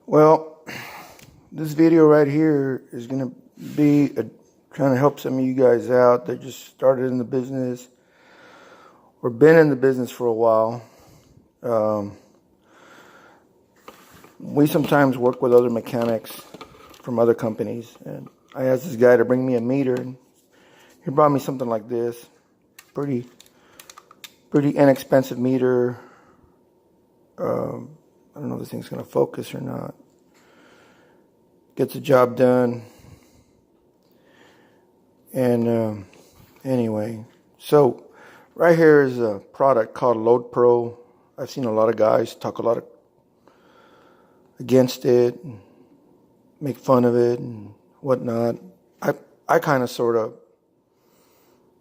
Well, this video right here is going to be trying to help some of you guys out that just started in the business or been in the business for a while. We sometimes work with other mechanics from other companies, and I asked this guy to bring me a meter, and he brought me something like this. Pretty inexpensive meter. I don't know if this thing's going to focus or not. Gets the job done. And anyway, so right here is a product called Load Pro. I've seen a lot of guys talk a lot against it, and make fun of it and whatnot. I kind of sort of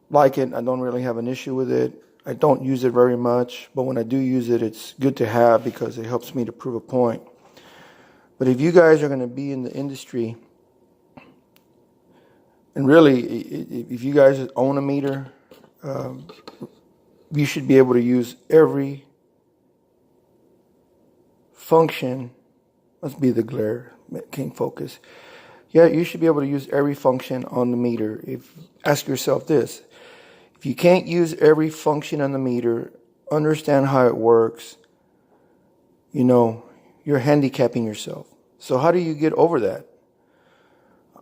like it. I don't really have an issue with it. I don't use it very much, but when I do use it, it's good to have because it helps me to prove a point. But if you guys are going to be in the industry, and really, if you guys own a meter, you should be able to use every function. Must be the glare, can't focus. Yeah, you should be able to use every function on the meter. Ask yourself this. If you can't use every function on the meter, understand how it works, you're handicapping yourself. So how do you get over that?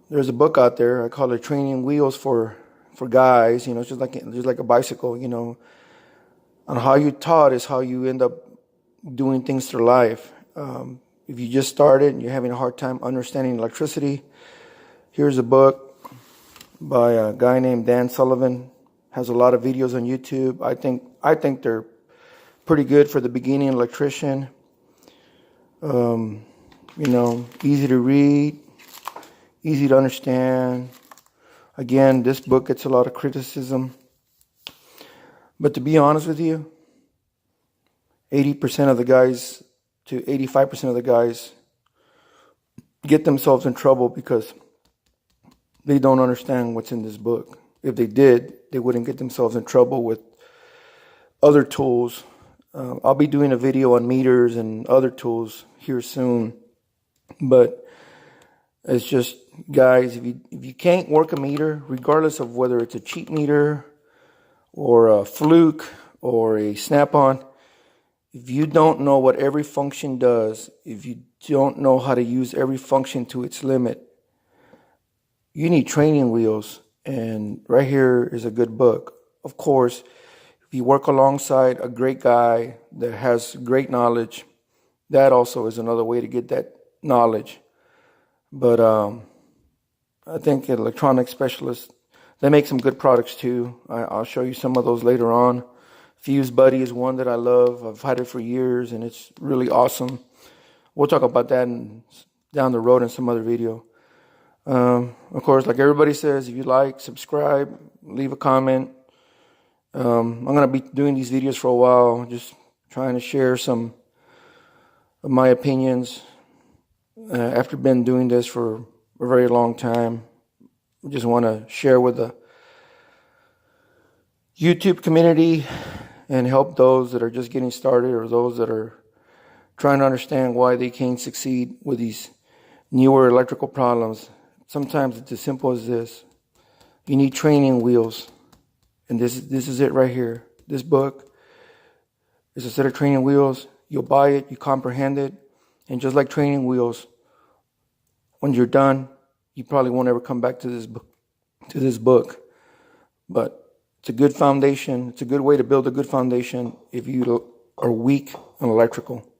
There's a book out there, I call it Training Wheels for Guys. It's just like a bicycle, on how you taught is how you end up doing things through life. If you just started and you're having a hard time understanding electricity, here's a book by a guy named Dan Sullivan. Has a lot of videos on YouTube. I think they're pretty good for the beginning electrician. Easy to read, easy to understand. Again, this book gets a lot of criticism. But to be honest with you, 80% of the guys to 85% of the guys get themselves in trouble because they don't understand what's in this book. If they did, they wouldn't get themselves in trouble with other tools. I'll be doing a video on meters and other tools here soon. But it's just, guys, if you can't work a meter, regardless of whether it's a cheap meter or a Fluke or a Snap-on, if you don't know what every function does, if you don't know how to use every function to its limit, you need training wheels. And right here is a good book. Of course, if you work alongside a great guy that has great knowledge, that also is another way to get that knowledge. But I think electronic specialists, they make some good products too. I'll show you some of those later on. Fuse Buddy is one that I love. I've had it for years and it's really awesome. We'll talk about that down the road in some other video. Of course, like everybody says, if you like, subscribe, leave a comment. I'm going to be doing these videos for a while, just trying to share some of my opinions. After been doing this for a very long time, I just want to share with the YouTube community and help those that are just getting started or those that are trying to understand why they can't succeed with these newer electrical problems. Sometimes it's as simple as this. You need training wheels. And this is it right here. This book is a set of training wheels. You'll buy it, you comprehend it. And just like training wheels, when you're done, you probably won't ever come back to this book. But it's a good foundation. It's a good way to build a good foundation if you are weak on electrical.